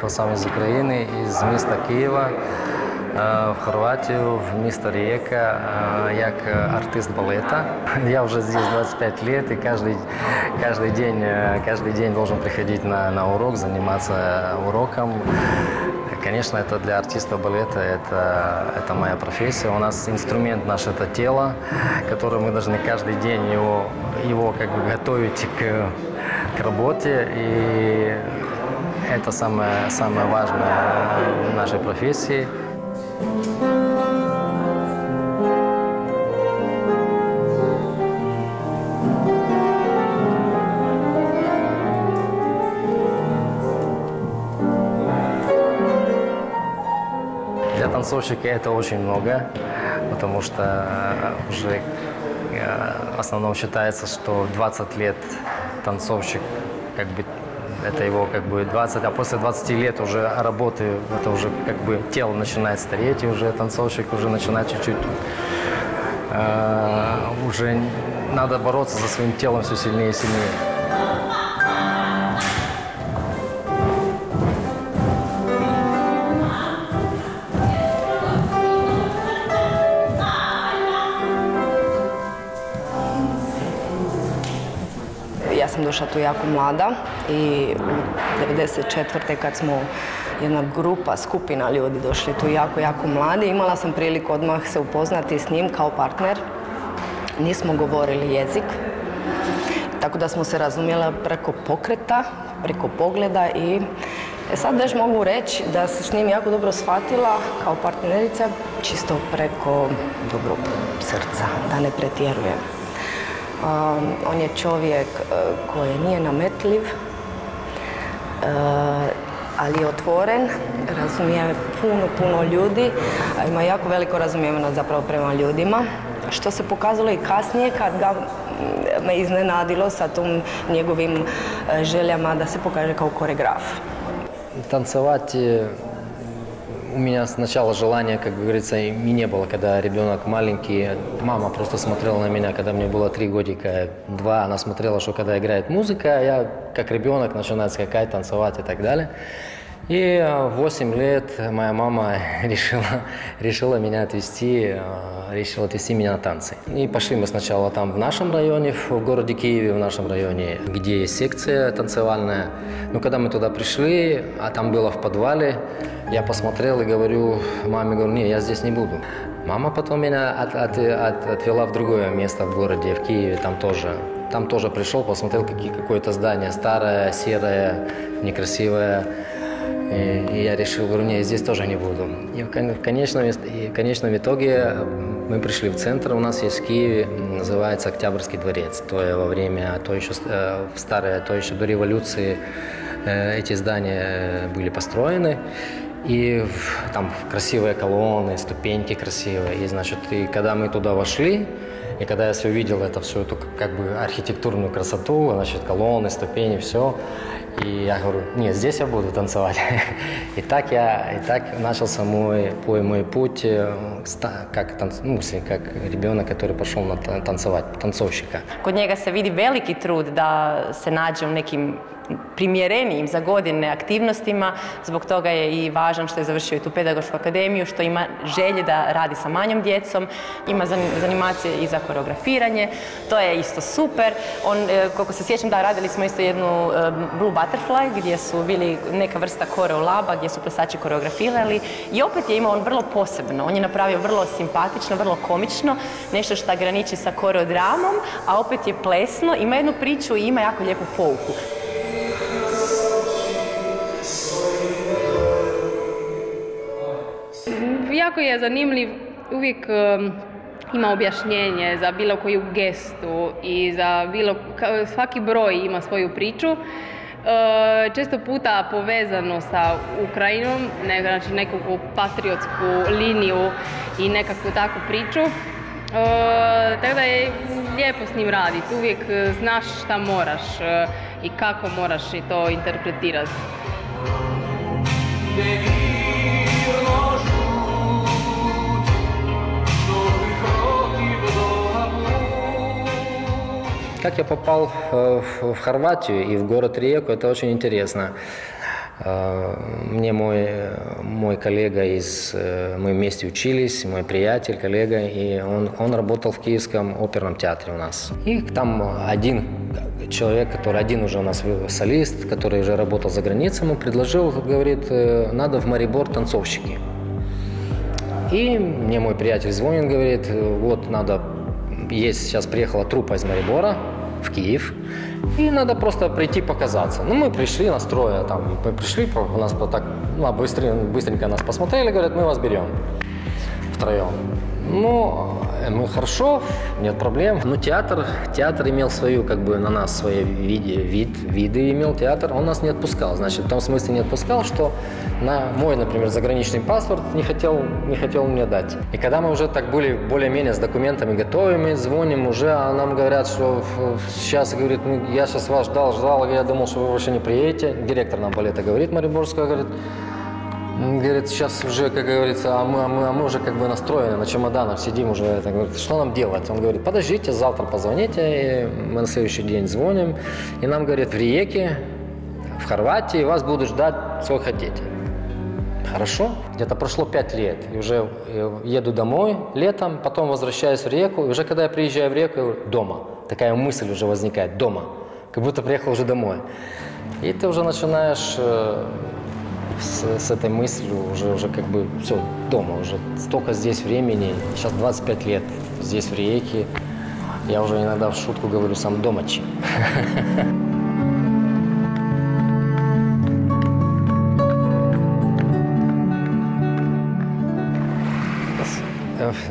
приехал сам из Украины, из места Киева в Хорватию, в место Rijeka, як артист балета. Я уже здесь 25 лет, и каждый день должен приходить на урок, заниматься уроком. Конечно, это для артиста балета, это моя профессия. У нас инструмент наш – это тело, которое мы должны каждый день его как бы готовить к работе. И это самое важное в нашей профессии. Для танцовщика это очень много, потому что уже в основном считается, что 20 лет танцовщик, как бы, это его как бы 20, а после 20 лет уже работы, это уже как бы тело начинает стареть, и уже танцовщик уже начинает чуть-чуть, уже надо бороться за своим телом все сильнее и сильнее. Ja sam došla tu jako mlada i 1994. kad smo jedna grupa, skupina ljudi došli tu jako mladi, imala sam priliku odmah se upoznati s njim kao partner. Nismo govorili jezik, tako da smo se razumjela preko pokreta, preko pogleda i sad već mogu reći da se s njim jako dobro shvatila kao partnerica, čisto preko dobrog srca, da ne pretjerujem. On je čovjek koji nije nametljiv, ali je otvoren, razumije puno ljudi, a ima jako veliko razumijevanje zapravo prema ljudima, što se pokazalo i kasnije kad ga me iznenadilo sa tom njegovim željama da se pokaže kao koreograf. Танцевать у меня сначала желания, как говорится, и не было, когда ребенок маленький. Мама просто смотрела на меня, когда мне было 3 годика, 2. Она смотрела, что когда играет музыка, я как ребенок начинаю скакать, танцевать и так далее. И в 8 лет моя мама решила меня отвезти меня на танцы. И пошли мы сначала там в нашем районе, в городе Киеве, в нашем районе, где есть секция танцевальная. Но когда мы туда пришли, а там было в подвале, я посмотрел и говорю маме, не, я здесь не буду. Мама потом меня отвела в другое место в городе, в Киеве, там тоже пришел, посмотрел какое-то здание старое, серое, некрасивое. И я решил, говорю, нет, здесь тоже не буду. И в конечном итоге мы пришли в центр, у нас есть в Киеве, называется Октябрьский дворец. То во время, то еще до революции эти здания были построены. И там красивые колонны, ступеньки красивые. И, значит, и когда мы туда вошли, и когда я все увидел, всю эту как бы архитектурную красоту, значит, колонны, ступени, все, и я говорю, нет, здесь я буду танцевать. И так начался мой путь как ребенок, который пошел танцевать, танцовщика. Kod njega se vidi veliki trud da se nađe u nekim primjerenijim za godine aktivnostima, zbog toga je i važan što je završio i tu pedagošku akademiju, što ima želje da radi sa manjom djecom, ima zanimacije i za koreografiranje, to je isto super. Koliko se sjećam, da radili smo isto jednu Blue Butterfly gdje su bili neka vrsta koreolaba gdje su plesači koreografirali i opet je imao on vrlo posebno, on je napravio vrlo simpatično, vrlo komično, nešto što graniči sa koreodramom, a opet je plesno, ima jednu priču i ima jako lijepu pouku. Jako je zanimljiv, uvijek ima objašnjenje za bilo koju gestu i za svaki broj ima svoju priču. Često puta povezano sa Ukrajinom, znači nekakvu patriotsku liniju i nekakvu takvu priču. Tako da je lijepo s njim raditi, uvijek znaš šta moraš i kako moraš i to interpretirati. Как я попал в Хорватию и в город Риjeku, это очень интересно. Мне мой коллега мы вместе учились, мой приятель, коллега, и он работал в Киевском оперном театре у нас. И там один человек, который один уже у нас солист, который уже работал за границей, ему предложил, говорит, надо в Марибор танцовщики. И мне мой приятель звонит, говорит, вот надо, сейчас приехала труппа из Марибора в Киев, и надо просто прийти показаться. Ну, мы пришли, настроя там, пришли, у нас так, быстренько нас посмотрели, говорят, мы вас берем втроем. Ну, мы хорошо, нет проблем. Но театр имел свою, как бы на нас свои виды имел театр, он нас не отпускал. Значит, в том смысле не отпускал, что на мой, например, заграничный паспорт не хотел мне дать. И когда мы уже так были более-менее с документами готовыми, звоним уже, а нам говорят, что сейчас, говорит, я сейчас вас ждал, я думал, что вы вообще не приедете. Директор нам балета говорит, Мариборского, говорит, сейчас уже, как говорится, а мы уже как бы настроены, на чемоданах сидим уже. Это, говорит, что нам делать? Он говорит, подождите, завтра позвоните. И мы на следующий день звоним. И нам говорит, в Риеке, в Хорватии, вас будут ждать, сколько хотите. Хорошо. Где-то прошло 5 лет. И уже еду домой летом, потом возвращаюсь в Риеку. И уже когда я приезжаю в Риеку, я говорю, дома. Такая мысль уже возникает, дома. Как будто приехал уже домой. И ты уже начинаешь... С этой мыслью уже как бы все, дома, уже столько здесь времени, сейчас 25 лет здесь в Риеке, я уже иногда в шутку говорю сам домачи.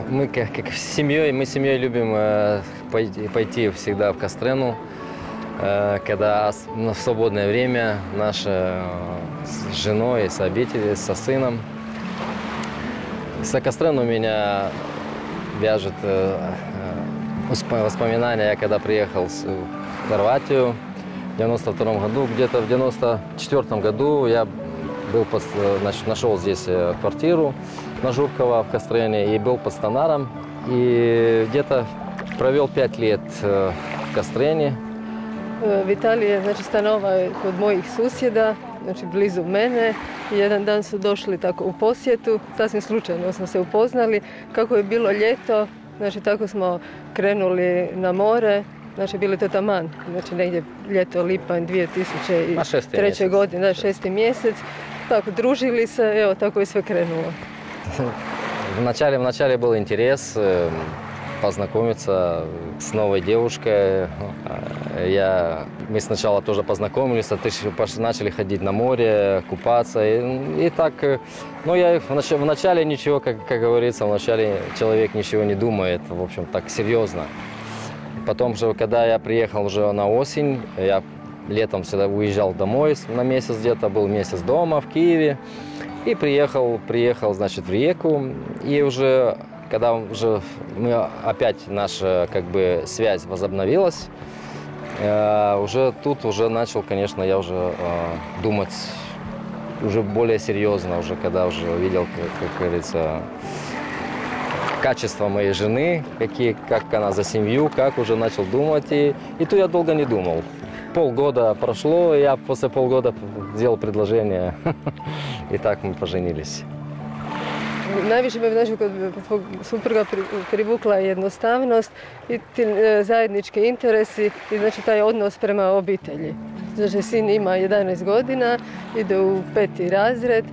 Мы как семьей любим пойти всегда в Кострену, когда в свободное время наша с женой, с обителью, со сыном. С Кострену меня вяжет воспоминания, я когда приехал в Хорватию в 92 году, где-то в 94 году я нашел здесь квартиру на Журково в Кострене и был под Станаром. И где-то провел 5 лет в Kostréni. V Italiji je stanovao kod mojih susjeda, blizu mene. Jedan dan su došli tako u posjetu, sasvim slučajno smo se upoznali. Kako je bilo ljeto, tako smo krenuli na more. Bili to taman, negdje ljeto, lipanj 2003. godine, 6. mjesec. Tako, družili se, evo, tako je sve krenulo. Вначале был интерес познакомиться с новой девушкой. Мы сначала тоже познакомились, начали ходить на море, купаться. И так, я вначале ничего, как говорится, вначале человек ничего не думает, в общем, так серьезно. Потом же, когда я приехал уже на осень, я летом всегда уезжал домой на месяц где-то, был месяц дома в Киеве. И приехал, значит, в Риеку. И уже, когда уже опять наша, связь возобновилась, уже тут начал, конечно, я уже думать уже более серьезно, уже когда уже увидел, как говорится, качество моей жены, как она за семью, как уже начал думать. И тут я долго не думал. Полгода прошло, и я после полгода сделал предложение, и так мы поженились. Najviše me kod supruga privukla jednostavnost i ti zajednički interesi i taj odnos prema obitelji. Sin ima 11 godina, ide u 5. razred,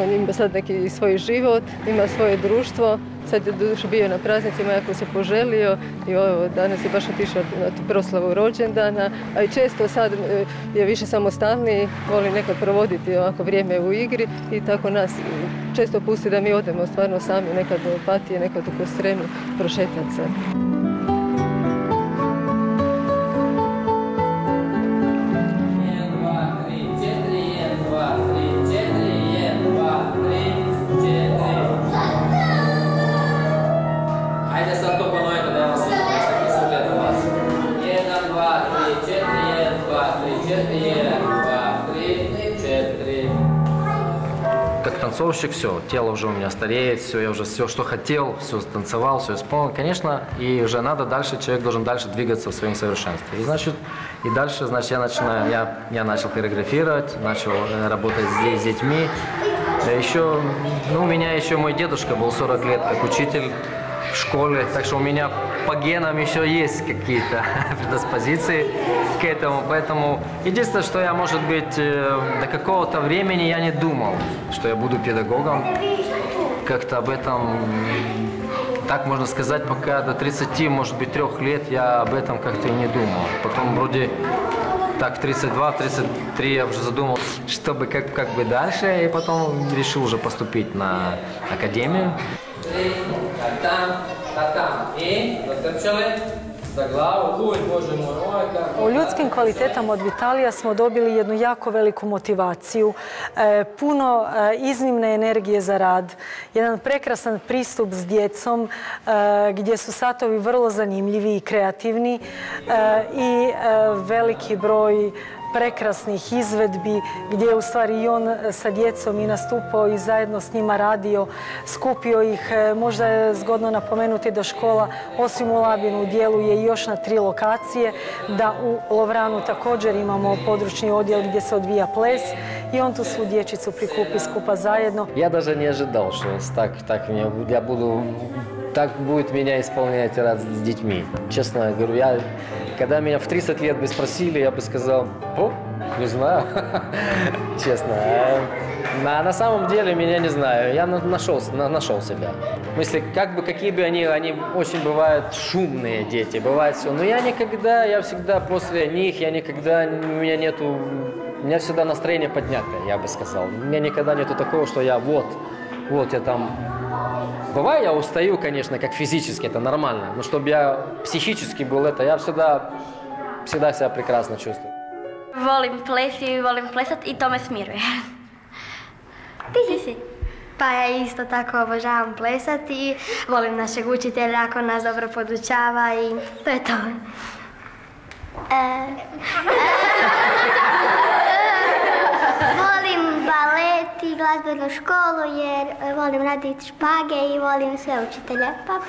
on ima sad neki svoj život, ima svoje društvo. Sad je doduše bio na praznicima, jako se poželio i danas je baš otišao na tu proslavu rođendana, a i često sad je više samostalniji, voli nekad provoditi ovako vrijeme u igri i tako nas često pusti da mi odemo stvarno sami, nekad do Opatije, nekad u Kostrénu prošetati se. как танцовщик, все, тело уже у меня стареет, все, я уже все, что хотел, все танцевал, все исполнил. Конечно, и уже надо дальше, человек должен дальше двигаться в своем совершенстве. И, значит, и дальше, значит, я начал хореографировать, начал работать здесь с детьми. Еще, ну, у меня еще мой дедушка был 40 лет как учитель в школе, так что у меня по генам еще есть какие-то предиспозиции к этому. Поэтому единственное, что я, может быть, до какого-то времени я не думал, что я буду педагогом. Как-то об этом, так можно сказать, пока до 30, может быть, 3 лет я об этом как-то и не думал. Потом вроде так в 32-33 я уже задумал, чтобы как бы дальше, и потом решил уже поступить на академию. U ljudskim kvalitetama od Vitalija smo dobili jednu jako veliku motivaciju, puno iznimne energije za rad, jedan prekrasan pristup s djecom gdje su satovi vrlo zanimljivi i kreativni i veliki broj prekrasnih izvedbi gdje je u stvari i on sa djecom i nastupao i zajedno s njima radio, skupio ih. Možda je zgodno napomenuti da škola osim u Labinu djeluje i još na 3 lokacije, da u Lovranu također imamo područni odjel gdje se odvija ples i on tu svu dječicu prikupi skupa zajedno. Я даже не ожидал, что я буду, так будет меня исполнять рад с детьми. Честно говорю, когда меня в 30 лет бы спросили, я бы сказал, не знаю, честно. А на самом деле, меня не знаю, я нашел себя. В смысле, какие бы они очень бывают шумные дети, бывает все. Но я всегда после них, у меня всегда настроение поднятое, я бы сказал. У меня никогда нету такого, что я я там... Бывает, я устаю, конечно, как физически, это нормально, но чтобы я психически был я всегда себя прекрасно чувствую. Volim ples i volim plesat i to me smiruje. Ti si? Pa ja isto tako obožavam plesati i volim našeg učitelja ako nas dobro podučava i to je to. Volim balet i glazbenu školu jer volim raditi špage i volim sve učitelje. Pa.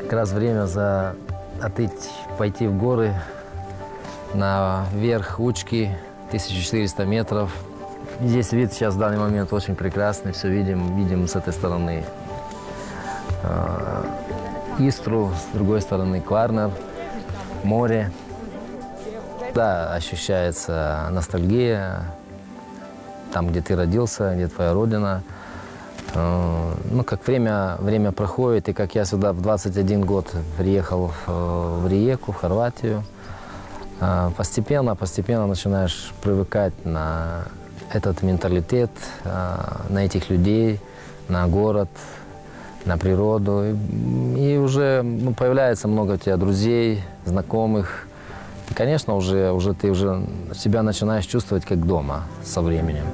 Как раз время пойти в горы, наверх Учки, 1400 метров. Здесь вид сейчас в данный момент очень прекрасный, все видим с этой стороны Истру, с другой стороны Кварнер, море. Да, ощущается ностальгия, там, где ты родился, где твоя родина. Ну, как время проходит, и как я сюда в 21 год приехал в Риеку, в Хорватию, постепенно начинаешь привыкать на этот менталитет, на этих людей, на город, на природу. И уже появляется много у тебя друзей, знакомых. И, конечно, уже ты себя начинаешь чувствовать как дома со временем.